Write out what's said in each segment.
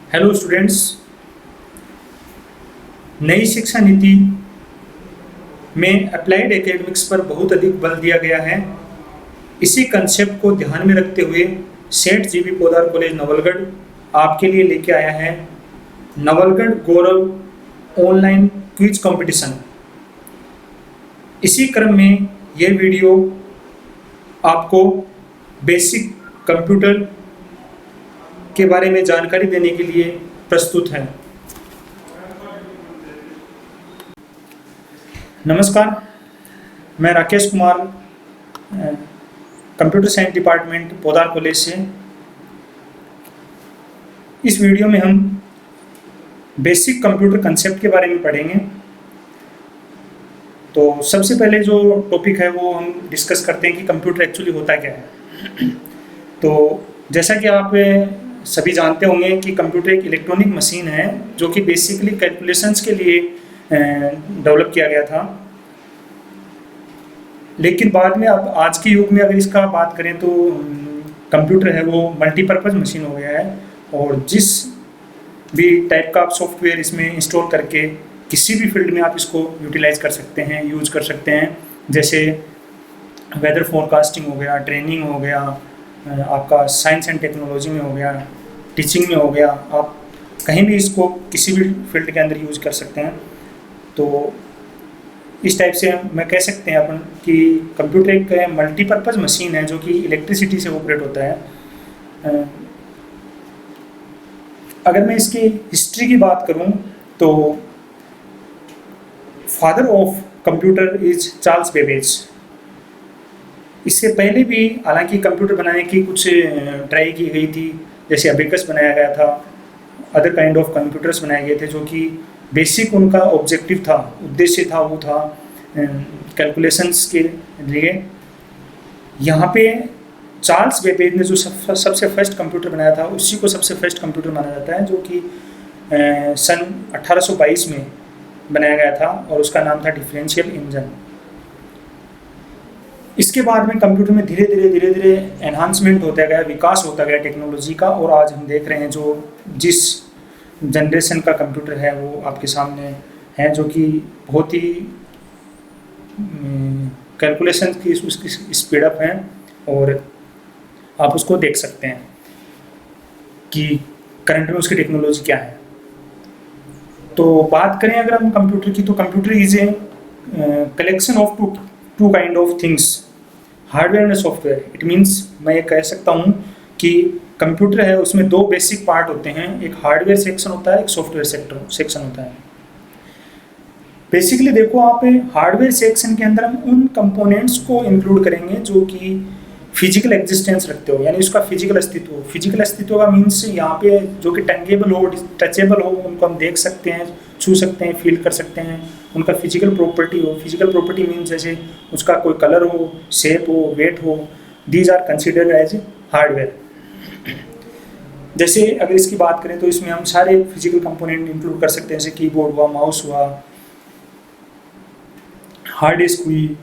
Hello students. नई शिक्षा नीति में अप्लाइड एकेडमिक्स पर बहुत अधिक बल दिया गया है। इसी कंसेप्ट को ध्यान में रखते हुए सेठ जीबी पोद्दार कॉलेज नवलगढ़ आपके लिए लेके आया है नवलगढ़ गौरव ऑनलाइन क्विज कंपटीशन। इसी क्रम में यह वीडियो आपको बेसिक कंप्यूटर के बारे में जानकारी देने के लिए प्रस्तुत है। नमस्कार, मैं Rakesh Kumar, computer science department Poddar college से। इस वीडियो में हम बेसिक कंप्यूटर कंसेप्ट के बारे में पढ़ेंगे। तो सबसे पहले जो टॉपिक है वो हम डिस्कस करते हैं कि कंप्यूटर एक्चुअली होता क्या है। तो जैसा कि आप सभी जानते होंगे कि कंप्यूटर एक इलेक्ट्रॉनिक मशीन है जो कि बेसिकली कैलकुलेशंस के लिए डेवलप किया गया था। लेकिन बाद में अब आज के युग में अगर इसका बात करें तो कंप्यूटर है वो मल्टीपर्पज़ मशीन हो गया है, और जिस भी टाइप का आप सॉफ्टवेयर इसमें इंस्टॉल करके किसी भी फील्ड में आप इसको यूटिलाइज कर सकते हैं, यूज कर सकते हैं। जैसे वेदर फोरकास्टिंग हो गया, ट्रेनिंग हो गया, आपका साइंस एंड टेक्नोलॉजी में हो गया, टीचिंग में हो गया, आप कहीं भी इसको किसी भी फील्ड के अंदर यूज कर सकते हैं। तो इस टाइप से मैं कह सकते हैं अपन कि कंप्यूटर एक मल्टीपर्पज़ मशीन है जो कि इलेक्ट्रिसिटी से ऑपरेट होता है। अगर मैं इसकी हिस्ट्री की बात करूं तो father of computer is Charles Babbage. इससे पहले भी हालांकि कंप्यूटर बनाने की कुछ ट्राई की गई थी, जैसे अबेकस बनाया गया था, अदर काइंड ऑफ कंप्यूटर्स बनाए गए थे जो कि बेसिक उनका ऑब्जेक्टिव था, उद्देश्य था, वो था कैलकुलेशंस के लिए। यहाँ पे चार्ल्स बेबेज ने जो सबसे फर्स्ट कंप्यूटर बनाया था उसी को सबसे फर्स्ट कंप्यूटर माना जाता है, जो कि सन 1822 में बनाया गया था, और उसका नाम था डिफरेंशियल इंजन। इसके बाद में कंप्यूटर में धीरे धीरे एनहांसमेंट होता गया, विकास होता गया टेक्नोलॉजी का, और आज हम देख रहे हैं जो जिस जनरेशन का कंप्यूटर है वो आपके सामने है, जो कि बहुत ही कैलकुलेशन की उसकी स्पीड अप है, और आप उसको देख सकते हैं कि करंट में उसकी टेक्नोलॉजी क्या है। तो बात करें अगर हम कंप्यूटर की, तो computer is a collection of two kind of things, hardware and software. It means मैं ये कह सकता हूँ कि कंप्यूटर है उसमें दो बेसिक पार्ट होते हैं, एक हार्डवेयर सेक्शन होता है, एक सॉफ्टवेयर सेक्शन होता है। बेसिकली देखो, आप हार्डवेयर सेक्शन के अंदर हम उन कंपोनेंट्स को इंक्लूड करेंगे जो कि फिजिकल एग्जिस्टेंस रखते हो, यानी उसका फिजिकल अस्तित्व हो। फिजिकल अस्तित्व का मीन्स यहाँ पे जो कि टंगेबल हो, टचेबल हो, उनको हम देख सकते हैं, छू सकते हैं, फील कर सकते हैं, उनका फिजिकल प्रॉपर्टी हो। फिजिकल प्रॉपर्टी मीन्स जैसे उसका कोई कलर हो, शेप हो, वेट हो, these are considered as hardware. जैसे अगर इसकी बात करें तो इसमें हम सारे फिजिकल कंपोनेंट इंक्लूड कर सकते हैं, जैसे कीबोर्ड हुआ, माउस हुआ, हार्ड डिस्क हुई,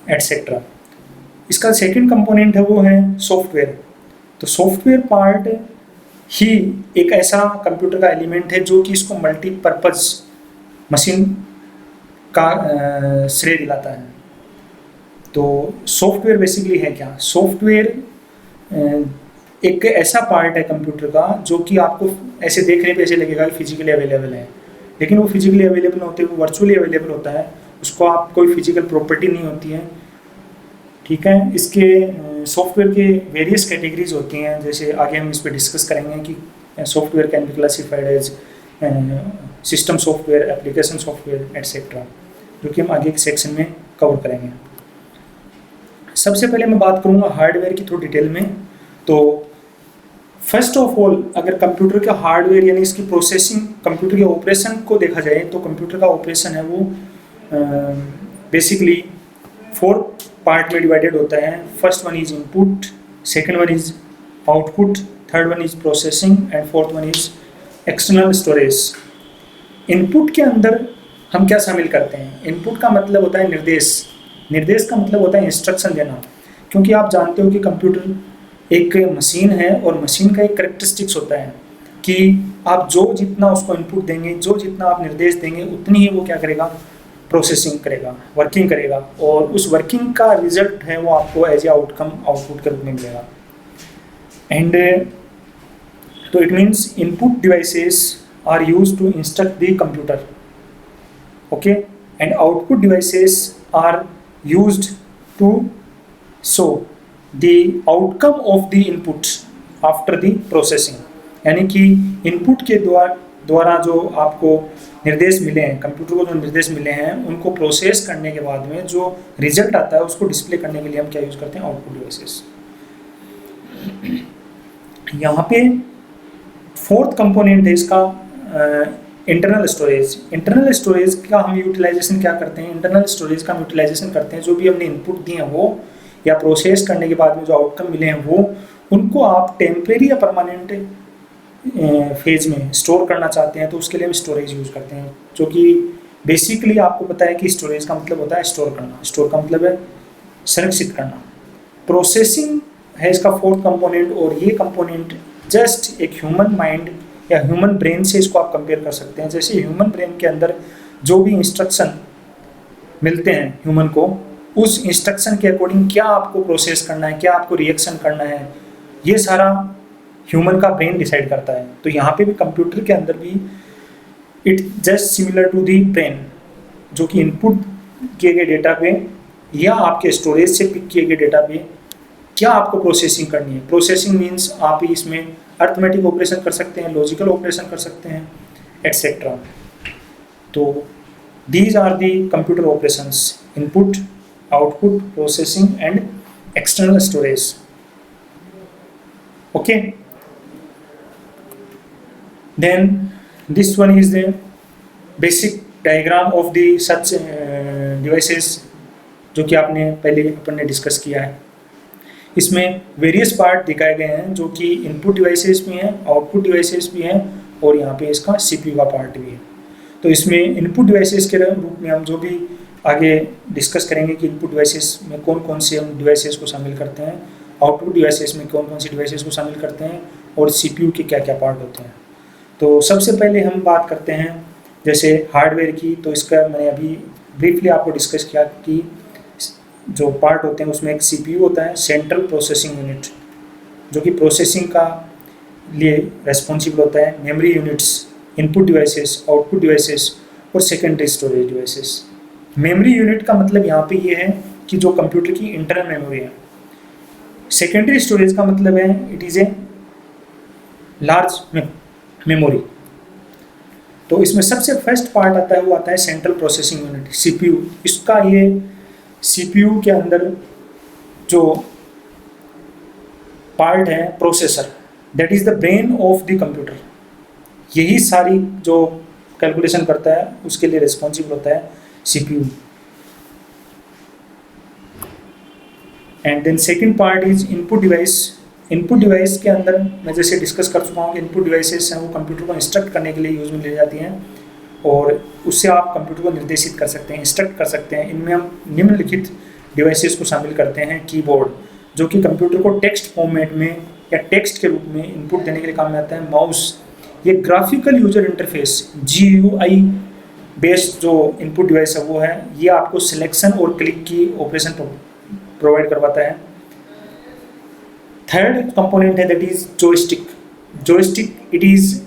एटसेट्रा। इसका सेकंड कंपोनेंट है वो है सॉफ्टवेयर। तो सॉफ्टवेयर पार्ट ही एक ऐसा कंप्यूटर का एलिमेंट है जो कि इसको मल्टीपर्पज़ मशीन का श्रेय दिलाता है। तो सॉफ्टवेयर बेसिकली है क्या? सॉफ्टवेयर एक ऐसा पार्ट है कंप्यूटर का जो कि आपको ऐसे देखने पे ऐसे लगेगा कि फिजिकली अवेलेबल है, लेकिन वो फिजिकली अवेलेबल होते हैं, वो वर्चुअली अवेलेबल होता है, उसको आप कोई फिजिकल प्रॉपर्टी नहीं होती है। ठीक है, इसके सॉफ्टवेयर के वेरियस कैटेगरीज होती हैं, जैसे आगे हम इस पर डिस्कस करेंगे कि software can be classified as system software, application software, etcetera, जो कि हम आगे के सेक्शन में कवर करेंगे। सबसे पहले मैं बात करूँगा हार्डवेयर की थोड़ी डिटेल में। तो फर्स्ट ऑफ ऑल, अगर कंप्यूटर का हार्डवेयर यानी इसकी प्रोसेसिंग, कंप्यूटर के ऑपरेशन को देखा जाए तो कंप्यूटर का ऑपरेशन है वो बेसिकली 4 पार्ट में डिवाइडेड होता है। First one is input, second one is output, third one is processing, and fourth one is external storage. Input के अंदर हम क्या शामिल करते हैं? इनपुट का मतलब होता है निर्देश, निर्देश का मतलब होता है इंस्ट्रक्शन देना, क्योंकि आप जानते हो कि कंप्यूटर एक मशीन है और मशीन का एक करेक्टरिस्टिक्स होता है। कि आप जो जितना उसको इनपुट देंगे, जो जितना आप निर्देश देंगे, उतनी ही वो क्या करेगा, प्रोसेसिंग करेगा, वर्किंग करेगा, और उस वर्किंग का रिजल्ट है वो आपको एज ए आउटकम आउटपुट के रूप में मिलेगा। एंड तो it means input devices are used to instruct the computer, okay, and output devices are used to show the outcome of the input after the processing. यानी कि input के द्वारा जो आपको निर्देश मिले हैं, कंप्यूटर को जो निर्देश मिले हैं, उनको प्रोसेस करने के बाद में जो रिजल्ट आता है उसको डिस्प्ले करने के लिए हम क्या यूज़ करते हैं, आउटपुट डिवाइसेस। यहाँ पे फोर्थ कंपोनेंट है इसका इंटरनल स्टोरेज। इंटरनल स्टोरेज का हम यूटिलाइजेशन क्या करते हैं, इंटरनल स्टोरेज का हम यूटिलाइजेशन करते हैं जो भी हमने इनपुट दिए हैं वो, या प्रोसेस करने के बाद में जो आउटकम मिले हैं वो, उनको आप टेम्परेरी या परमानेंट फेज में स्टोर करना चाहते हैं तो उसके लिए हम स्टोरेज यूज़ करते हैं, जो कि बेसिकली आपको पता है कि स्टोरेज का मतलब होता है स्टोर करना, स्टोर का मतलब है संरक्षित करना। प्रोसेसिंग है इसका फोर्थ कंपोनेंट, और ये कंपोनेंट जस्ट एक ह्यूमन माइंड या ह्यूमन ब्रेन से इसको आप कंपेयर कर सकते हैं। जैसे ह्यूमन ब्रेन के अंदर जो भी इंस्ट्रक्शन मिलते हैं ह्यूमन को, उस इंस्ट्रक्शन के अकॉर्डिंग क्या आपको प्रोसेस करना है, क्या आपको रिएक्शन करना है, ये सारा ह्यूमन का ब्रेन डिसाइड करता है। तो यहाँ पे भी कंप्यूटर के अंदर भी it just similar to the brain, जो कि इनपुट किए गए डेटा पे या आपके स्टोरेज से पिक किए गए डेटा पे क्या आपको प्रोसेसिंग करनी है। प्रोसेसिंग मीन्स आप इसमें अर्थमेटिक ऑपरेशन कर सकते हैं, लॉजिकल ऑपरेशन कर सकते हैं, एट्सेट्रा। तो these are the computer operations, input, output, processing and external storage, okay. Then this one is the basic diagram of the such devices, जो कि आपने पहले अपन ने डिस्कस किया है। इसमें वेरियस पार्ट दिखाए गए हैं जो कि इनपुट डिवाइसेस भी हैं, आउटपुट डिवाइसेस भी हैं, और यहाँ पे इसका सीपीयू का पार्ट भी है। तो इसमें इनपुट डिवाइसेस के रूप में हम जो भी आगे डिस्कस करेंगे कि इनपुट डिवाइसेस में कौन कौन से हम डिवाइसेस को शामिल करते हैं, आउटपुट डिवाइसेस में कौन कौन सी डिवाइसेस को शामिल करते हैं, और सीपीयू के क्या क्या पार्ट होते हैं। तो सबसे पहले हम बात करते हैं जैसे हार्डवेयर की। तो इसका मैंने अभी ब्रीफली आपको डिस्कस किया कि जो पार्ट होते हैं उसमें एक सीपीयू होता है, सेंट्रल प्रोसेसिंग यूनिट, जो कि प्रोसेसिंग का लिए रेस्पॉन्सिबल होता है, memory units, input devices, output devices, और secondary storage devices. Memory unit का मतलब यहाँ पे ये है कि जो कंप्यूटर की इंटरनल मेमोरी है। सेकेंडरी स्टोरेज का मतलब है it is a large memory. तो इसमें सबसे फर्स्ट पार्ट आता है वो आता है सेंट्रल प्रोसेसिंग यूनिट, सीपीयू। इसका ये सीपीयू के अंदर जो पार्ट है processor, that is the brain of the computer. यही सारी जो कैलकुलेशन करता है उसके लिए रिस्पॉन्सिबल होता है CPU. And then second part is input device. Input device के अंदर मैं जैसे डिस्कस कर चुका हूँ कि इनपुट डिवाइसेस हैं वो कंप्यूटर को इंस्ट्रक्ट करने के लिए यूज में ले जाती हैं, और उससे आप कंप्यूटर को निर्देशित कर सकते हैं, इंस्ट्रक्ट कर सकते हैं। इनमें हम निम्नलिखित डिवाइसेस को शामिल करते हैं। कीबोर्ड, जो कि कंप्यूटर को टेक्स्ट फॉर्मेट में या टेक्स्ट के रूप में इनपुट देने के लिए काम में आता है। माउस, ये graphical user interface GUI based जो इनपुट डिवाइस है वो है, ये आपको सिलेक्शन और क्लिक की ऑपरेशन प्रोवाइड करवाता है। थर्ड कंपोनेंट है that is joystick. Joystick it is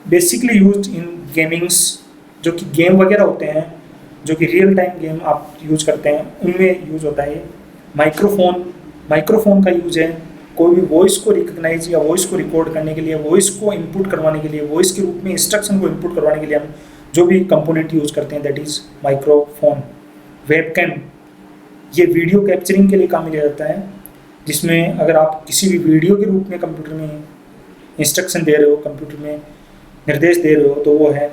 basically used in gamings, जो कि गेम वगैरह होते हैं, जो कि रियल टाइम गेम आप यूज करते हैं, उनमें यूज होता है। माइक्रोफोन, माइक्रोफोन का यूज है कोई भी वॉइस को रिकग्नाइज या वॉइस को रिकॉर्ड करने के लिए, वॉइस को इनपुट करवाने के लिए, वॉइस के रूप में इंस्ट्रक्शन को इनपुट करवाने के लिए हम जो भी कंपोनेंट यूज करते हैं दैट इज माइक्रोफोन। वेबकैम, ये वीडियो कैप्चरिंग के लिए काम में लिया जाता है, जिसमें अगर आप किसी भी वीडियो के रूप में कंप्यूटर में इंस्ट्रक्शन दे रहे हो, कंप्यूटर में निर्देश दे रहे हो, तो वो है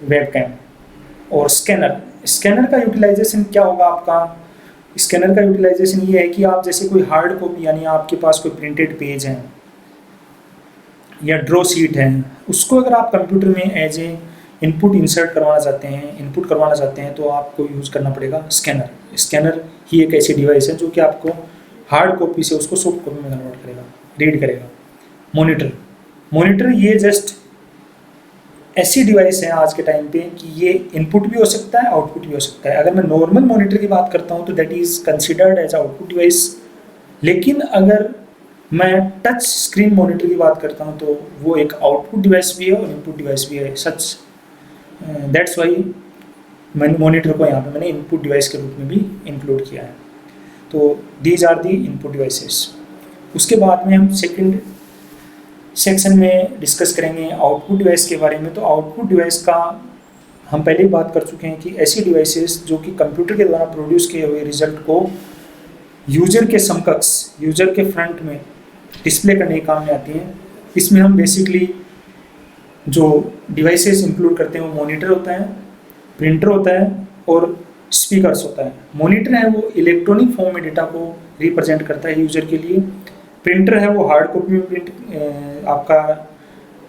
वेबकैम। और स्कैनर, स्कैनर का यूटिलाइजेशन क्या होगा आपका? स्कैनर का यूटिलाइजेशन ये है कि आप जैसे कोई हार्ड कॉपी, यानी आपके पास कोई प्रिंटेड पेज है या ड्रॉ शीट है, उसको अगर आप कंप्यूटर में एज ए इनपुट इंसर्ट करवाना चाहते हैं, इनपुट करवाना चाहते हैं, तो आपको यूज़ करना पड़ेगा स्कैनर। स्कैनर ही एक ऐसी डिवाइस है जो कि आपको हार्ड कॉपी से उसको सॉफ्ट कॉपी में कन्वर्ट करेगा, रीड करेगा। मॉनिटर, मॉनिटर ये जस्ट ऐसी डिवाइस है आज के टाइम पे कि ये इनपुट भी हो सकता है, आउटपुट भी हो सकता है। अगर मैं नॉर्मल मॉनिटर की बात करता हूँ तो that is considered as output device, लेकिन अगर मैं टच स्क्रीन मॉनिटर की बात करता हूँ तो वो एक आउटपुट डिवाइस भी है और इनपुट डिवाइस भी है। सच दैट्स वाई मैंने मॉनिटर को यहाँ पे मैंने इनपुट डिवाइस के रूप में भी इंक्लूड किया है। तो these are the input devices. उसके बाद में हम सेकंड सेक्शन में डिस्कस करेंगे आउटपुट डिवाइस के बारे में। तो आउटपुट डिवाइस का हम पहले ही बात कर चुके हैं कि ऐसी डिवाइसेस जो कि कंप्यूटर के द्वारा प्रोड्यूस किए हुए रिजल्ट को यूजर के समकक्ष, यूजर के फ्रंट में डिस्प्ले करने के काम में आती हैं। इसमें हम बेसिकली जो डिवाइसेस इंक्लूड करते हैं वो मॉनिटर होता है, प्रिंटर होता है और स्पीकर्स होता है। मॉनिटर है वो इलेक्ट्रॉनिक फॉर्म में डेटा को रिप्रेजेंट करता है यूजर के लिए। प्रिंटर है वो हार्ड कॉपी में प्रिंट आपका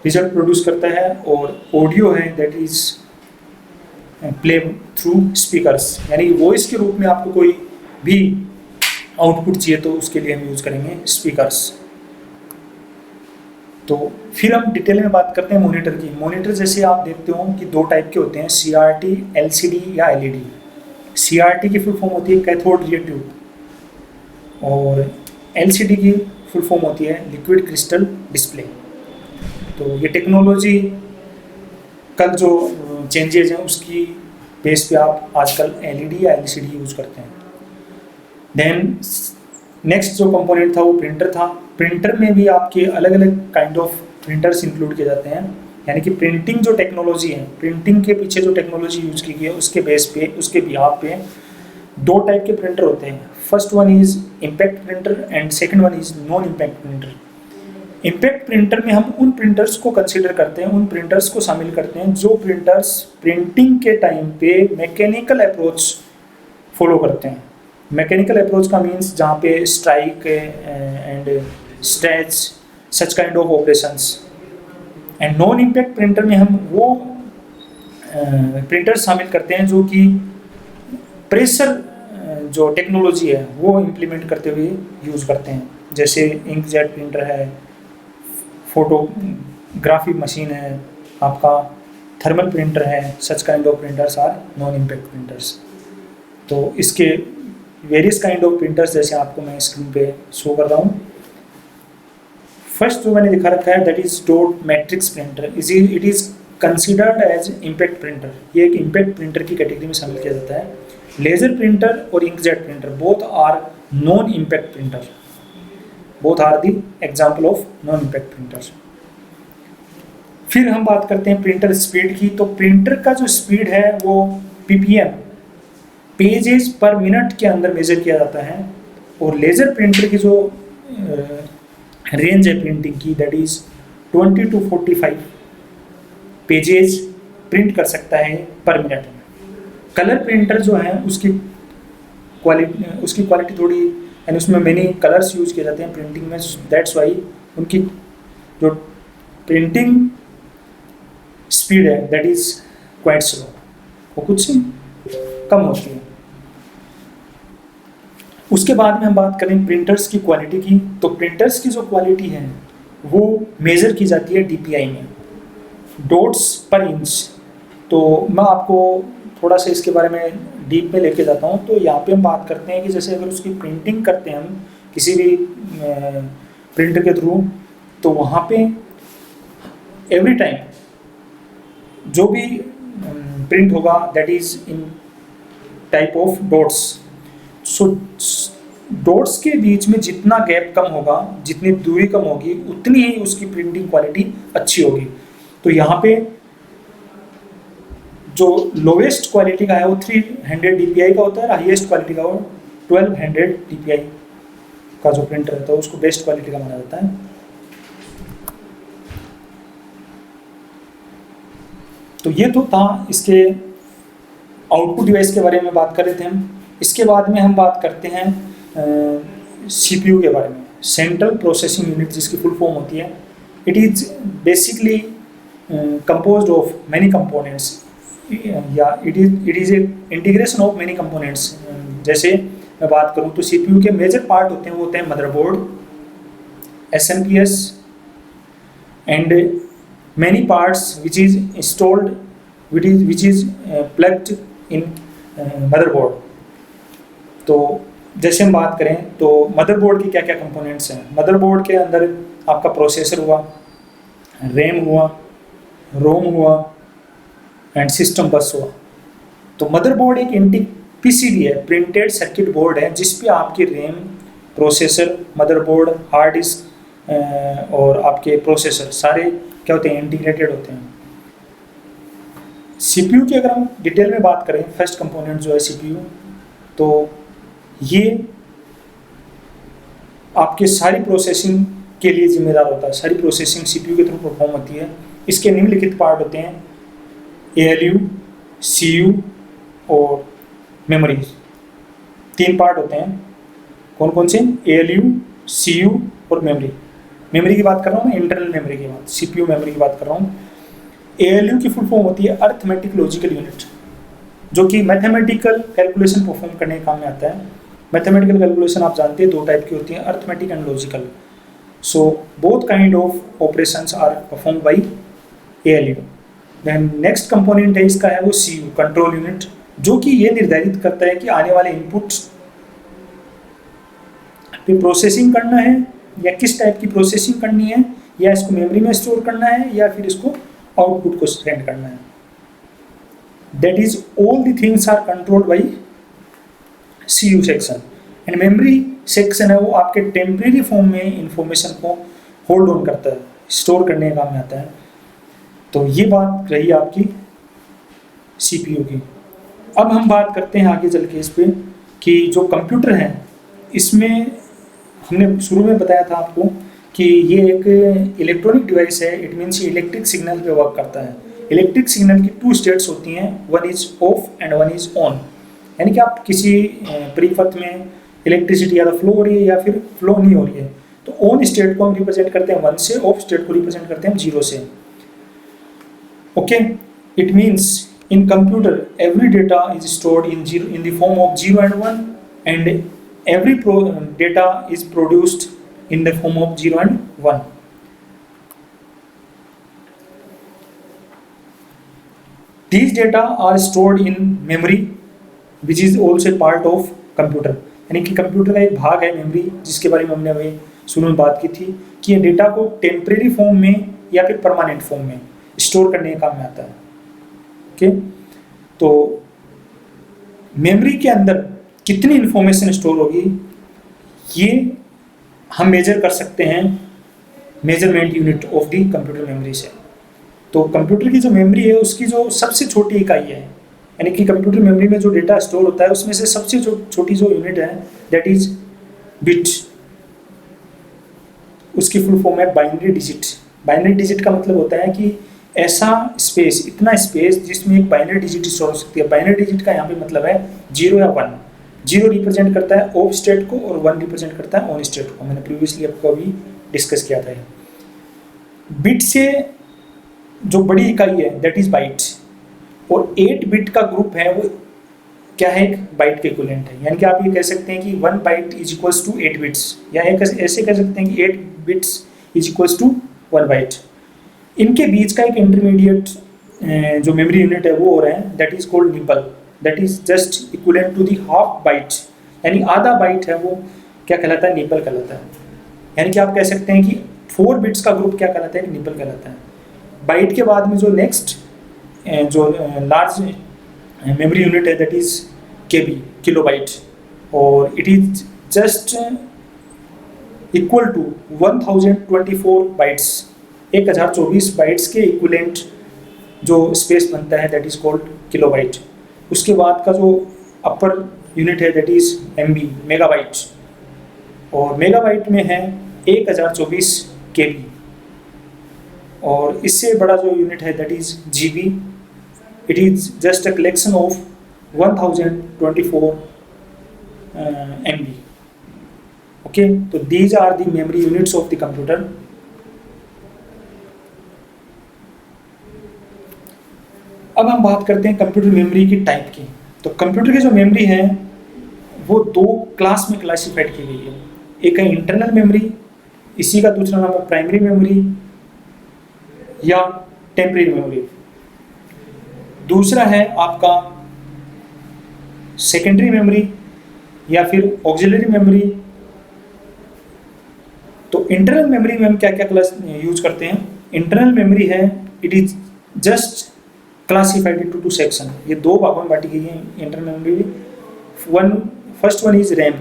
रिजल्ट प्रोड्यूस करता है। और ऑडियो है that is play through speakers, यानी वॉइस के रूप में आपको कोई भी आउटपुट चाहिए तो उसके लिए हम यूज करेंगे स्पीकर्स। तो फिर हम डिटेल में बात करते हैं मॉनिटर की। मॉनिटर जैसे आप देखते हो कि दो टाइप के होते हैं, CRT, LCD या LED। CRT की फुल फॉर्म होती है कैथोड रे ट्यूब और LCD की फुल फॉर्म होती है लिक्विड क्रिस्टल डिस्प्ले। तो ये टेक्नोलॉजी कल जो चेंजेज हैं उसकी बेस पे आप आजकल LED या LCD यूज करते हैं। देन नेक्स्ट जो कंपोनेंट था वो प्रिंटर था। प्रिंटर में भी आपके अलग अलग काइंड ऑफ प्रिंटर्स इंक्लूड किए जाते हैं, यानी कि प्रिंटिंग जो टेक्नोलॉजी है, प्रिंटिंग के पीछे जो टेक्नोलॉजी यूज की गई है उसके बेस पे, उसके बिहाफ पे दो टाइप के प्रिंटर होते हैं। First one is impact printer and second one is non impact printer. Impact printer में हम उन प्रिंटर्स को कंसीडर करते हैं, उन प्रिंटर्स को शामिल करते हैं जो प्रिंटर्स प्रिंटिंग के टाइम पे मैकेनिकल अप्रोच फॉलो करते हैं। मैकेनिकल अप्रोच का मीन्स जहाँ पे strike and stretch such kind of operations. And non impact printer में हम वो प्रिंटर शामिल करते हैं जो कि प्रेशर जो टेक्नोलॉजी है वो इम्प्लीमेंट करते हुए यूज़ करते हैं, जैसे इंकजेट प्रिंटर है, फोटोग्राफी मशीन है, आपका थर्मल प्रिंटर है। Such kind of printers are non impact printers. तो इसके वेरियस काइंड ऑफ प्रिंटर्स जैसे आपको मैं स्क्रीन पे शो कर रहा हूँ। फर्स्ट जो मैंने दिखा रखा है that is dot matrix printer, it is considered as impact printer. ये एक इम्पैक्ट प्रिंटर की कैटेगरी में शामिल किया जाता है। लेजर प्रिंटर और inkjet printer both are non impact printer, both are the example of non impact printer. फिर हम बात करते हैं प्रिंटर स्पीड की। तो प्रिंटर का जो स्पीड है वो PPM, पेजेस पर मिनट के अंदर मेजर किया जाता है। और लेजर प्रिंटर की जो रेंज है प्रिंटिंग की that is 20 to 45 pages print कर सकता है पर मिनट में। कलर प्रिंटर जो है उसकी क्वालिटी थोड़ी, यानी उसमें मैनी कलर्स यूज किए जाते हैं प्रिंटिंग में, दैट्स वाई उनकी जो प्रिंटिंग स्पीड है दैट इज क्वाइट स्लो, वो कुछ कम होती है। उसके बाद में हम बात करें प्रिंटर्स की क्वालिटी की। तो प्रिंटर्स की जो क्वालिटी है वो मेज़र की जाती है DPI में, डॉट्स पर इंच। तो मैं आपको थोड़ा सा इसके बारे में डीप में लेके जाता हूँ। तो यहाँ पे हम बात करते हैं कि जैसे अगर उसकी प्रिंटिंग करते हैं हम किसी भी प्रिंटर के थ्रू, तो वहाँ पे एवरी टाइम जो भी प्रिंट होगा that is in type of dots. So dots के बीच में जितना गैप कम होगा, जितनी दूरी कम होगी, उतनी ही उसकी प्रिंटिंग क्वालिटी अच्छी होगी। तो यहाँ पे जो लोवेस्ट क्वालिटी का है वो 300 DPI का होता है, हाईएस्ट क्वालिटी का वो 1200 DPI का जो प्रिंटर रहता है उसको बेस्ट क्वालिटी का माना जाता है। तो ये तो था इसके आउटपुट डिवाइस के बारे में बात कर रहे थे हम। इसके बाद में हम बात करते हैं CPU के बारे में, सेंट्रल प्रोसेसिंग यूनिट जिसकी फुल फॉर्म होती है। It is basically composed of many components, या it is a integration of many components. जैसे मैं बात करूँ तो CPU के मेजर पार्ट होते हैं, वो होते हैं motherboard, SMPS, and many parts which is installed, which is plugged in motherboard. तो जैसे हम बात करें तो मदरबोर्ड के क्या क्या कंपोनेंट्स हैं। मदरबोर्ड के अंदर आपका प्रोसेसर हुआ, रैम हुआ, रोम हुआ एंड सिस्टम बस हुआ। तो मदरबोर्ड एक पीसीबी है, प्रिंटेड सर्किट बोर्ड है, जिस पे आपकी RAM, processor, motherboard, hard disk और आपके प्रोसेसर सारे क्या होते हैं, इंटीग्रेटेड होते हैं। सीपीयू की अगर हम डिटेल में बात करें, फर्स्ट कंपोनेंट जो है सीपीयू, तो ये आपके सारी प्रोसेसिंग के लिए जिम्मेदार होता है। सारी प्रोसेसिंग सीपीयू के थ्रू परफॉर्म होती है। इसके निम्नलिखित पार्ट होते हैं, एएलयू, सीयू और मेमोरी। 3 पार्ट होते हैं। कौन कौन से? एएलयू, सीयू और मेमोरी। मेमोरी की बात कर रहा हूँ मैं, इंटरनल मेमोरी की बात, सीपीयू मेमोरी की बात कर रहा हूँ। एएलयू की फुल फॉर्म होती है अर्थमेटिक लॉजिकल यूनिट, जो कि मैथमेटिकल कैलकुलेशन परफॉर्म करने के काम में आता है। मैथमेटिकल कैलकुलेशन आप जानते हैं 2 टाइप की होती हैं, arithmetic and logical. So both kind of operations are perform by ALU. Then next component है इसका, है वो सीयू, कंट्रोल यूनिट, जो कि ये निर्धारित करता है कि आने वाले इनपुट्स पे प्रोसेसिंग करना है या किस टाइप की प्रोसेसिंग करनी है, या इसको मेमोरी में स्टोर करना है या फिर इसको आउटपुट को सेंड करना है। That is all the things are controlled by CU section. And memory section है वो आपके टेम्परेरी फॉर्म में इंफॉर्मेशन को होल्ड ऑन करता है, स्टोर करने का काम में आता है। तो ये बात रही आपकी सीपीयू की। अब हम बात करते हैं आगे चल के इस पे कि जो कंप्यूटर है, इसमें हमने शुरू में बताया था आपको कि ये एक इलेक्ट्रॉनिक डिवाइस है। इट मीन्स ये इलेक्ट्रिक सिग्नल पे वर्क करता है। इलेक्ट्रिक सिग्नल की 2 स्टेट्स होती हैं, one is of and one is on. यानी कि आप किसी परिपथ में इलेक्ट्रिसिटी या तो फ्लो हो रही है या फिर फ्लो नहीं हो रही है, तो ऑन स्टेट को हम रिप्रेजेंट करते हैं 1 से, ऑफ स्टेट को रिप्रेजेंट करते हैं 0 से। Okay, it means in computer every data is stored in the form of 0 and 1, and every data is produced in the form of 0 and 1. These data are stored in memory, which is also part of computer. यानी कि computer का एक भाग है memory, जिसके बारे में हमने अभी शुरू में बात की थी कि ये डेटा को टेम्परेरी फॉर्म में या फिर परमानेंट फॉर्म में स्टोर करने का काम में आता है। ओके, तो मेमोरी के अंदर कितनी इंफॉर्मेशन स्टोर होगी, ये हम मेजर कर सकते हैं measurement unit of the computer memory से। तो कंप्यूटर की जो मेमोरी है उसकी जो सबसे छोटी इकाई है, यानी कि कंप्यूटर मेमोरी में जो डेटा स्टोर होता है उसमें से सबसे छोटी जो यूनिट है दैट इज बिट। उसकी फुल फॉर्म है बाइनरी डिजिट। बाइनरी डिजिट का मतलब होता है कि ऐसा स्पेस, इतना स्पेस जिसमें एक बाइनरी डिजिट स्टोर हो सकती है। बाइनरी डिजिट का यहाँ पे मतलब है 0 या 1। 0 रिप्रेजेंट करता है ऑफ स्टेट को और 1 रिप्रेजेंट करता है ऑन स्टेट को। मैंने प्रीवियसली आपको अभी डिस्कस किया था। बिट से जो बड़ी इकाई है दैट इज बाइट, और 8 बिट का ग्रुप है वो क्या है, एक बाइट के इक्विवेलेंट है। यानी कि आप ये कह सकते हैं कि 1 byte is equals to 8 bits, या ऐसे कह सकते हैं कि 8 bits is equals to 1 byte. इनके बीच का एक इंटरमीडिएट जो मेमोरी यूनिट है वो हो रहा है that is called nibble, that is just equivalent to the half byte, यानी आधा बाइट है वो क्या कहलाता है, निपल कहलाता है। यानी कि आप कह सकते हैं कि 4 बिट्स का ग्रुप क्या कहलाता है, निपल कहलाता है। बाइट के बाद में जो नेक्स्ट जो लार्ज मेमोरी यूनिट है दैट इज केबी, किलोबाइट, और it is just equal to 1024 bytes. 1024 bytes के इक्विवेलेंट जो स्पेस बनता है दैट इज कॉल्ड किलोबाइट। उसके बाद का जो अपर यूनिट है दैट इज एमबी, मेगाबाइट, और मेगाबाइट में है 1024 केबी, और इससे बड़ा जो यूनिट है that is GB. It is just a collection of 1024 MB. Okay, तो these are the memory units of the computer. अब हम बात करते हैं कंप्यूटर मेमोरी की टाइप की। तो कंप्यूटर की जो मेमोरी है वो 2 क्लास में क्लासिफाइड की गई है। एक है इंटरनल मेमोरी, इसी का दूसरा नाम है प्राइमरी मेमोरी, या टेम्परेरी मेमोरी। दूसरा है आपका सेकेंडरी मेमोरी या फिर ऑक्सिलरी मेमोरी। तो इंटरनल मेमोरी में हम क्या क्या क्लास यूज करते हैं? इंटरनल मेमोरी है, it is just classified into two section. ये दो भागों में बांटी गई है internal memory. First one is RAM,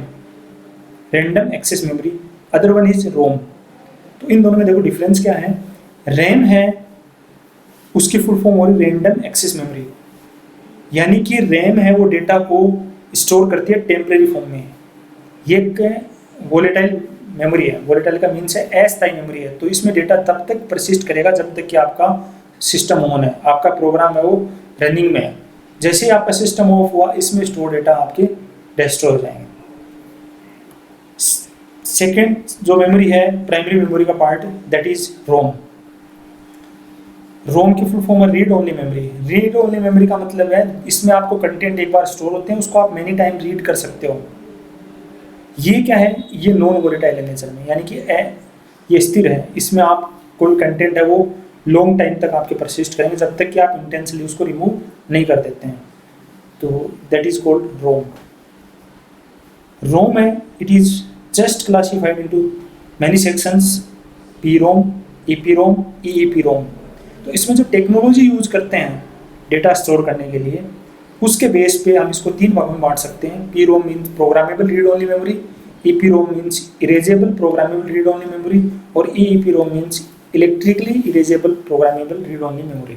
random access memory, other one is ROM. तो इन दोनों में देखो डिफरेंस क्या है। रैम है, उसकी फुल फॉर्म हो रही रैंडम एक्सेस मेमोरी, यानी कि रैम है वो डेटा को स्टोर करती है टेम्परेरी फॉर्म में। ये एक वोलेटाइल मेमोरी है। वोलेटाइल का मीन्स है अस्थायी मेमोरी है। तो इसमें डेटा तब तक परसिस्ट करेगा जब तक कि आपका सिस्टम ऑन है, आपका प्रोग्राम है वो रनिंग में है। जैसे ही आपका सिस्टम ऑफ हुआ, इसमें स्टोर डेटा आपके डिस्ट्रॉय हो जाएंगे। सेकेंड जो मेमोरी है, प्राइमरी मेमोरी का पार्ट, दैट इज रोम। रोम की फुल फॉर्म है read only memory. Read only memory का मतलब है इसमें आपको कंटेंट एक बार स्टोर होते हैं, उसको आप मेनी टाइम रीड कर सकते हो। ये क्या है? ये नॉन वोलेटाइल है नेचर में, यानी कि ये स्थिर है। इसमें आप कोई कंटेंट है वो लॉन्ग टाइम तक आपके परसिस्ट करेंगे जब तक कि आप इंटेंसली उसको रिमूव नहीं कर देते हैं। तो that is called ROM. ROM है, it is just classified into many sections, P ROM, EP ROM, EEP ROM. तो इसमें जो टेक्नोलॉजी यूज करते हैं डेटा स्टोर करने के लिए, उसके बेस पे हम इसको तीन भागों में बांट सकते हैं। P ROM means programmable read only memory, EP ROM means erasable programmable read only memory, और EEP ROM means electrically erasable programmable read only memory.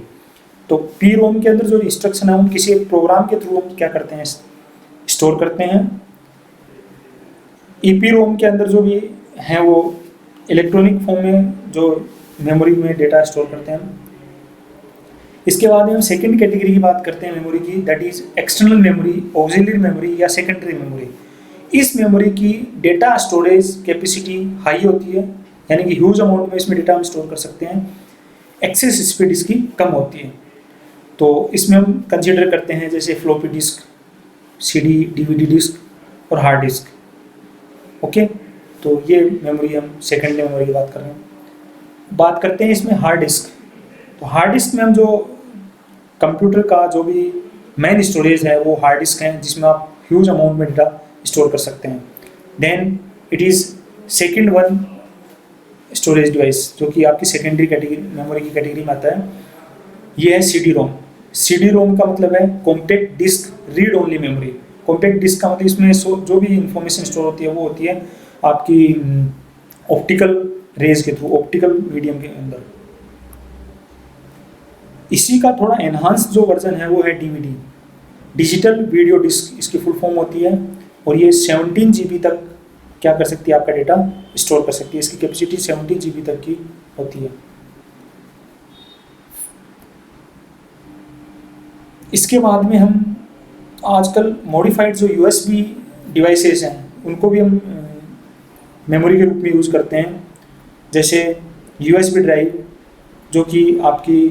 तो पी रोम के अंदर जो इंस्ट्रक्शन है हम किसी एक प्रोग्राम के थ्रू हम क्या करते हैं, स्टोर करते हैं। ईपी रोम के अंदर जो भी है वो इलेक्ट्रॉनिक फॉर्म में जो मेमोरी में डेटा स्टोर करते हैं। इसके बाद में हम सेकेंड कैटेगरी की बात करते हैं मेमोरी की, that is external memory, auxiliary memory या सेकेंडरी मेमोरी। इस मेमोरी की डेटा स्टोरेज कैपेसिटी हाई होती है, यानी कि ह्यूज अमाउंट में इसमें डेटा हम स्टोर कर सकते हैं। एक्सेस स्पीड इसकी कम होती है। तो इसमें हम कंसिडर करते हैं जैसे floppy disk, CD, DVD disk और हार्ड डिस्क। ओके, तो ये मेमोरी हम सेकेंडरी मेमोरी की बात कर रहे हैं। बात करते हैं इसमें हार्ड डिस्क। तो हार्ड डिस्क में हम जो कंप्यूटर का जो भी मेन स्टोरेज है वो हार्ड डिस्क है, जिसमें आप ह्यूज अमाउंट में डेटा स्टोर कर सकते हैं। Then it is second one storage device, जो कि आपकी सेकेंडरी कैटेगरी मेमोरी की कैटेगरी में आता है। ये है सीडी रोम। सीडी रोम का मतलब है compact disk read only memory. Compact disk का मतलब इसमें जो भी इंफॉर्मेशन स्टोर होती है वो होती है आपकी ऑप्टिकल रेज के थ्रू, ऑप्टिकल मीडियम के अंदर। इसी का थोड़ा एनहांस जो वर्जन है वो है डीवीडी, डिजिटल वीडियो डिस्क इसकी फुल फॉर्म होती है। और ये 17 GB तक क्या कर सकती है, आपका डेटा स्टोर कर सकती है। इसकी कैपेसिटी 17 GB तक की होती है। इसके बाद में हम आजकल मॉडिफाइड जो यूएसबी डिवाइसेस हैं उनको भी हम मेमोरी के रूप में यूज़ करते हैं। जैसे यूएसबी ड्राइव, जो कि आपकी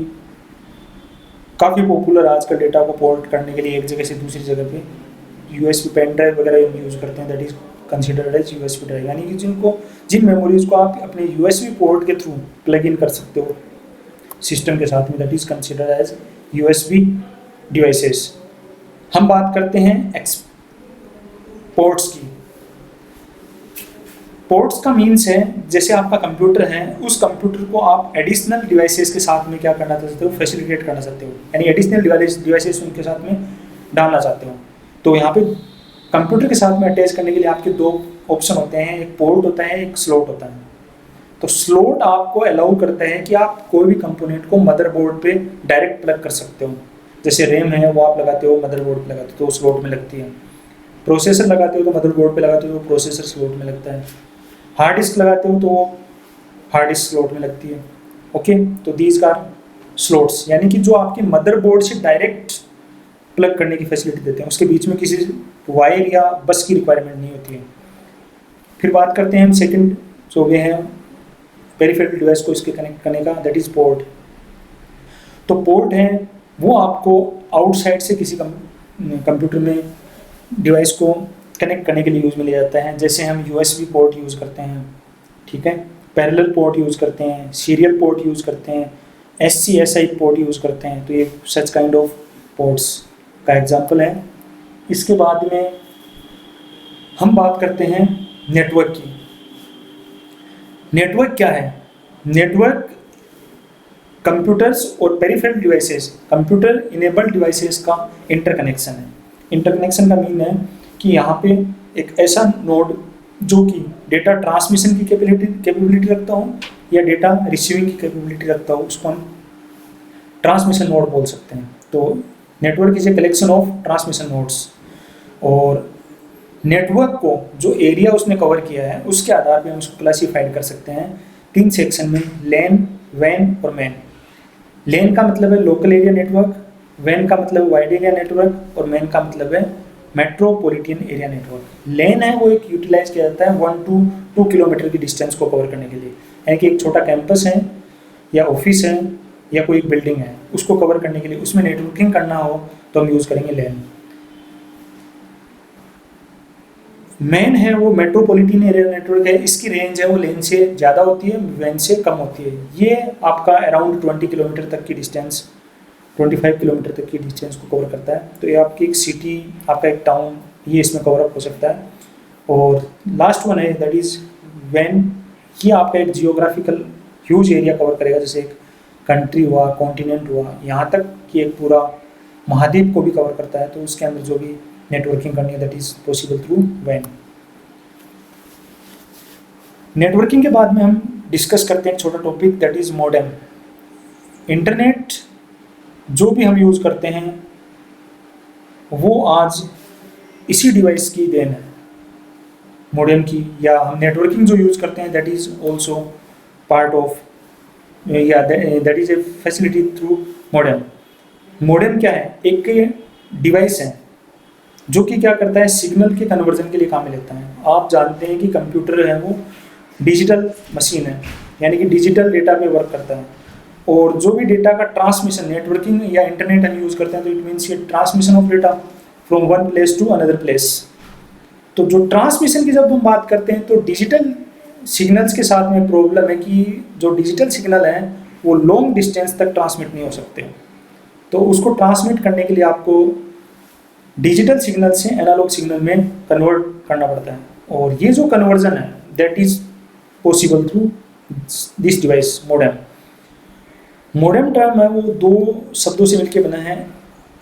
काफ़ी पॉपुलर आजकल डेटा को पोर्ट करने के लिए एक जगह से दूसरी जगह पे यूएसबी पेन ड्राइव वगैरह हम यूज़ करते हैं, that is considered as USB drive. यानी कि जिन मेमोरीज को आप अपने यूएसबी पोर्ट के थ्रू प्लग इन कर सकते हो सिस्टम के साथ में, that is considered as USB devices. हम बात करते हैं पोर्ट्स की। पोर्ट्स का मीन्स है जैसे आपका कंप्यूटर है, उस कंप्यूटर को आप एडिशनल डिवाइसेस के साथ में क्या करना चाहते हो, फैसिलिटेट करना चाहते हो, यानी एडिशनल डिवाइसेस उनके साथ में डालना चाहते हो। तो यहाँ पे कंप्यूटर के साथ में अटैच करने के लिए आपके दो ऑप्शन होते हैं, एक पोर्ट होता है, एक स्लॉट होता है। तो स्लॉट आपको अलाउ करता है कि आप कोई भी कंपोनेंट को मदरबोर्ड पे डायरेक्ट प्लग कर सकते हो। जैसे रैम है वो आप लगाते हो मदरबोर्ड पे लगाते हो तो स्लॉट में लगती है। प्रोसेसर लगाते हो तो मदरबोर्ड पे लगाते हो तो प्रोसेसर स्लॉट में लगता है। हार्ड डिस्क लगाते हो तो हार्ड डिस्क स्लॉट में लगती है। ओके, तो दीज आर स्लॉट्स, यानी कि जो आपके मदरबोर्ड से डायरेक्ट प्लग करने की फैसिलिटी देते हैं, उसके बीच में किसी वायर या बस की रिक्वायरमेंट नहीं होती है। फिर बात करते हैं हम सेकंड जो वे हैं पेरिफेरल डिवाइस को इसके कनेक्ट करने का, दैट इज पोर्ट। तो पोर्ट है वो आपको आउटसाइड से किसी कंप्यूटर में डिवाइस को कनेक्ट करने के लिए यूज़ में लिया जाता है। जैसे हम यूएसबी पोर्ट यूज़ करते हैं, ठीक है, पैरेलल पोर्ट यूज़ करते हैं, सीरियल पोर्ट यूज़ करते हैं, SCSI पोर्ट यूज़ करते हैं, तो ये सच काइंड ऑफ पोर्ट्स का एग्जांपल है। इसके बाद में हम बात करते हैं नेटवर्क की। नेटवर्क क्या है? नेटवर्क कंप्यूटर्स और peripheral devices, computer enabled devices का इंटरकनेक्शन है। इंटरकनेक्शन का मीन है कि यहाँ पे एक ऐसा नोड जो कि डेटा ट्रांसमिशन की कैपेबिलिटी रखता हो या डेटा रिसीविंग की कैपेबिलिटी रखता हो, उसको हम ट्रांसमिशन नोड बोल सकते हैं। तो network is a collection of transmission nodes. और नेटवर्क को जो एरिया उसने कवर किया है उसके आधार पे हम उसको क्लासीफाइड कर सकते हैं 3 सेक्शन में, लैन, वैन और मैन। लैन का मतलब है लोकल एरिया नेटवर्क, वैन का मतलब वाइड एरिया नेटवर्क और मैन का मतलब है मेट्रोपॉलिटन एरिया नेटवर्क। लैन है वो एक यूटिलाइज किया जाता है 1 to 2 किलोमीटर की डिस्टेंस को कवर करने के लिए, यानी कि एक छोटा कैंपस है या ऑफिस है या कोई एक बिल्डिंग है, उसको कवर करने के लिए उसमें नेटवर्किंग करना हो तो हम यूज़ करेंगे लैन। मैन है वो मेट्रोपॉलिटन एरिया नेटवर्क है, इसकी रेंज है वो लेन से ज़्यादा होती है, वैन से कम होती है। ये आपका अराउंड 20 किलोमीटर तक की डिस्टेंस, 25 किलोमीटर तक की डिस्टेंस को कवर करता है। तो ये आपकी एक सिटी, आपका एक टाउन, ये इसमें कवर अप हो सकता है। और लास्ट वन है दैट इज़ वैन, ये आपका एक जियोग्राफिकल ह्यूज एरिया कवर करेगा, जैसे एक कंट्री हुआ, कॉन्टिनेंट हुआ, यहाँ तक कि एक पूरा महाद्वीप को भी कवर करता है। तो उसके अंदर जो भी नेटवर्किंग करनी है दैट इज पॉसिबल थ्रू वैन। नेटवर्किंग के बाद में हम डिस्कस करते हैं एक छोटा topic that is modem. Internet जो भी हम यूज़ करते हैं वो आज इसी डिवाइस की देन है, मॉडेम की। या हम नेटवर्किंग जो यूज़ करते हैं that is also part of या that is a facility through modem. Modem क्या है? एक डिवाइस है जो कि क्या करता है, सिग्नल के कन्वर्जन के लिए काम में लेता है। आप जानते हैं कि कंप्यूटर है वो डिजिटल मशीन है, यानी कि डिजिटल डेटा पे वर्क करता है। और जो भी डेटा का ट्रांसमिशन, नेटवर्किंग या इंटरनेट हम यूज़ करते हैं तो इट मीन्स ये transmission of data from one place to another place. तो जो ट्रांसमिशन की जब हम बात करते हैं तो डिजिटल सिग्नल्स के साथ में प्रॉब्लम है कि जो डिजिटल सिग्नल है वो लॉन्ग डिस्टेंस तक ट्रांसमिट नहीं हो सकते। तो उसको ट्रांसमिट करने के लिए आपको डिजिटल सिग्नल से एनालॉग सिग्नल में कन्वर्ट करना पड़ता है। और ये जो कन्वर्जन है that is possible through this device modem. Modem term है वो 2 शब्दों से मिलकर बना है,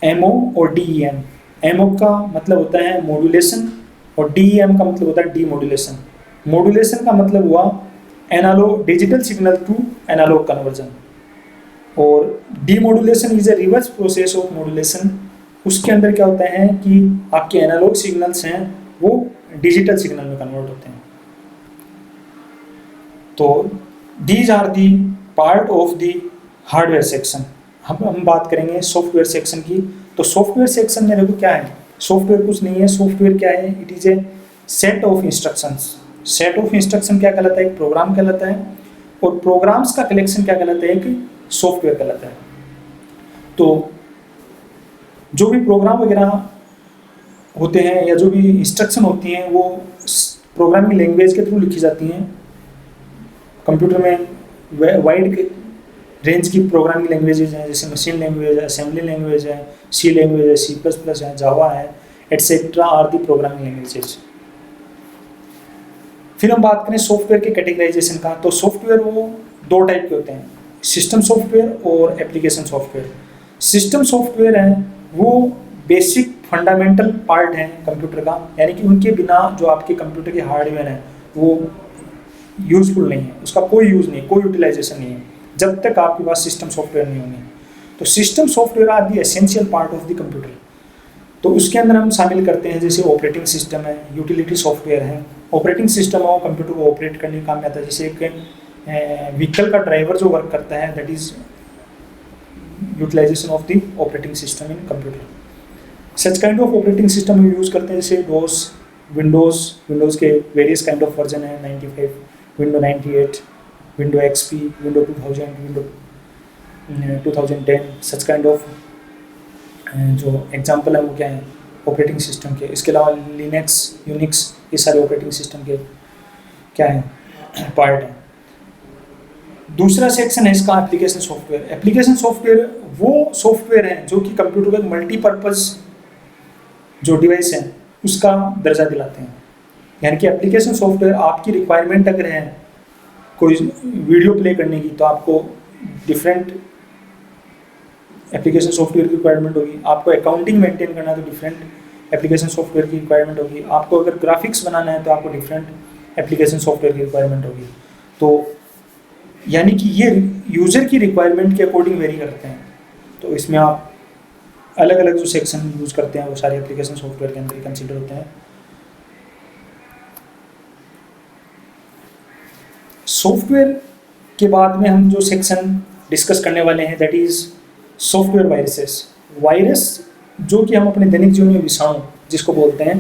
एमओ और डीईएम। एमओ का मतलब होता है मॉड्यूलेशन और डीईएम का मतलब होता है डीमॉड्यूलेशन। मॉड्यूलेशन का मतलब हुआ analog digital signal to analog conversion, और demodulation is a reverse process of modulation. उसके अंदर क्या होता है कि आपके एनालॉग सिग्नल्स हैं वो डिजिटल सिग्नल में कन्वर्ट होते हैं। तो these are the part of the hardware section. हम बात करेंगे सॉफ्टवेयर सेक्शन की। तो सॉफ्टवेयर सेक्शन में देखो क्या है, सॉफ्टवेयर कुछ नहीं है। सॉफ्टवेयर क्या है? It is a set of instructions. Set of instruction क्या कहलाता है? एक प्रोग्राम कहलाता है। और प्रोग्राम्स का कलेक्शन क्या कहलाता है? एक सॉफ्टवेयर कहलाता है। तो जो भी प्रोग्राम वगैरह होते हैं या जो भी इंस्ट्रक्शन होती हैं वो प्रोग्रामिंग लैंग्वेज के थ्रू लिखी जाती हैं। कंप्यूटर में वाइड रेंज की प्रोग्रामिंग लैंग्वेजेज हैं, जैसे मशीन लैंग्वेज है, असेंबली लैंग्वेज है, सी लैंग्वेज है, C++ है, जावा है, etcetera are the programming languages. फिर हम बात करें सॉफ्टवेयर के कैटेगराइजेशन का। तो सॉफ्टवेयर वो 2 टाइप के होते हैं, सिस्टम सॉफ्टवेयर और एप्लीकेशन सॉफ्टवेयर। सिस्टम सॉफ्टवेयर है वो बेसिक फंडामेंटल पार्ट है कंप्यूटर का, यानी कि उनके बिना जो आपके कंप्यूटर के हार्डवेयर है वो यूजफुल नहीं है, उसका कोई यूज़ नहीं, कोई यूटिलाइजेशन नहीं है जब तक आपके पास सिस्टम सॉफ्टवेयर नहीं होंगे। तो system software are the essential part of the computer. तो उसके अंदर हम शामिल करते हैं जैसे ऑपरेटिंग सिस्टम है, यूटिलिटी सॉफ्टवेयर है। ऑपरेटिंग सिस्टम हो कंप्यूटर को ऑपरेट करने का काम में आता है, जैसे एक व्हीकल का ड्राइवर जो वर्क करता है that is utilization of the operating system in computer. Such kind of operating system हम यूज़ करते हैं जैसे डोस, विंडोज़ के वेरियस काइंड ऑफ वर्जन है, 95, window 98, window XP, window 2000, window 2010। Such kind of जो एग्जांपल है वो क्या है ऑपरेटिंग सिस्टम के। इसके अलावा लिनक्स, यूनिक्स, ये सारे ऑपरेटिंग सिस्टम के क्या है पार्ट हैं। दूसरा सेक्शन है इसका एप्लीकेशन सॉफ्टवेयर। एप्लीकेशन सॉफ्टवेयर वो सॉफ्टवेयर है जो कि कंप्यूटर का मल्टीपर्पज़ जो डिवाइस है उसका दर्जा दिलाते हैं। यानी कि एप्लीकेशन सॉफ्टवेयर आपकी रिक्वायरमेंट अगर है कोई वीडियो प्ले करने की तो आपको डिफरेंट एप्लीकेशन सॉफ्टवेयर की रिक्वायरमेंट होगी, आपको अकाउंटिंग मेंटेन करना है तो डिफरेंट एप्लीकेशन सॉफ्टवेयर की रिक्वायरमेंट होगी, आपको अगर ग्राफिक्स बनाना है तो आपको डिफरेंट एप्लीकेशन सॉफ्टवेयर की रिक्वायरमेंट होगी। तो यानी कि ये यूज़र की रिक्वायरमेंट के अकॉर्डिंग वेरी करते हैं। तो इसमें आप अलग अलग जो सेक्शन यूज़ करते हैं वो सारे एप्लीकेशन सॉफ्टवेयर के अंदर ही कंसिडर होते हैं। सॉफ्टवेयर के बाद में हम जो सेक्शन डिस्कस करने वाले हैं that is software viruses. Virus जो कि हम अपने दैनिक जीवन में विषाणु जिसको बोलते हैं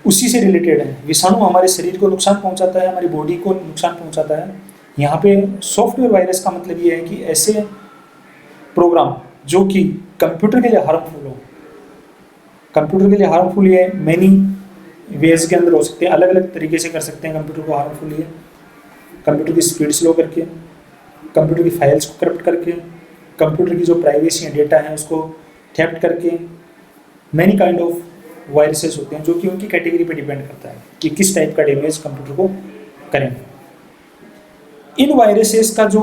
उसी से रिलेटेड है। विषाणु हमारे शरीर को नुकसान पहुंचाता है, हमारी बॉडी को नुकसान पहुंचाता है। यहाँ पे सॉफ्टवेयर वायरस का मतलब ये है कि ऐसे प्रोग्राम जो कि कंप्यूटर के लिए हार्मफुल हो। कंप्यूटर के लिए हार्मफुल ये मैनी वेज के अंदर हो सकते हैं, अलग अलग तरीके से कर सकते हैं कंप्यूटर को हार्मफुल ये। कंप्यूटर की स्पीड स्लो करके, कंप्यूटर की फाइल्स को करप्ट करके, कंप्यूटर की जो प्राइवेसी है डेटा है उसको थेफ्ट करके, मैनी काइंड ऑफ वायरसेस होते हैं जो कि उनकी कैटेगरी पे डिपेंड करता है कि किस टाइप का डैमेज कंप्यूटर को करेंगे। इन वायरसेस का जो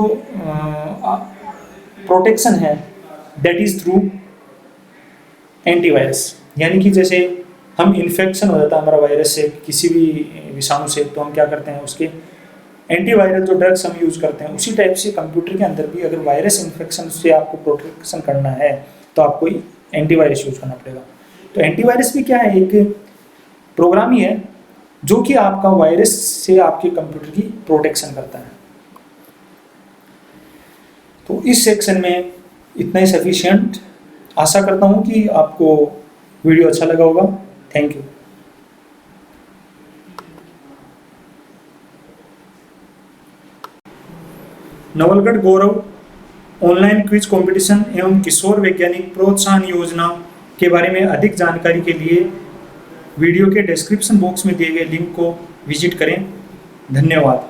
प्रोटेक्शन है दैट इज थ्रू एंटीवायरस। यानी कि जैसे हम इन्फेक्शन हो जाता है हमारा वायरस से किसी भी विषाणु से तो हम क्या करते हैं उसके एंटीवायरल जो ड्रग्स हम यूज़ करते हैं उसी टाइप से कंप्यूटर के अंदर भी अगर वायरस इन्फेक्शन से आपको प्रोटेक्शन करना है तो आपको एंटीवायरस यूज करना पड़ेगा। तो एंटीवायरस भी क्या है, एक प्रोग्राम ही है जो कि आपका वायरस से आपके कंप्यूटर की प्रोटेक्शन करता है। तो इस सेक्शन में इतना ही सफिशिएंट। आशा करता हूँ कि आपको वीडियो अच्छा लगा होगा। Thank you. Nawalgarh Gaurav online quiz competition एवं किशोर वैज्ञानिक प्रोत्साहन योजना के बारे में अधिक जानकारी के लिए वीडियो के डिस्क्रिप्शन बॉक्स में दिए गए लिंक को विजिट करें। धन्यवाद।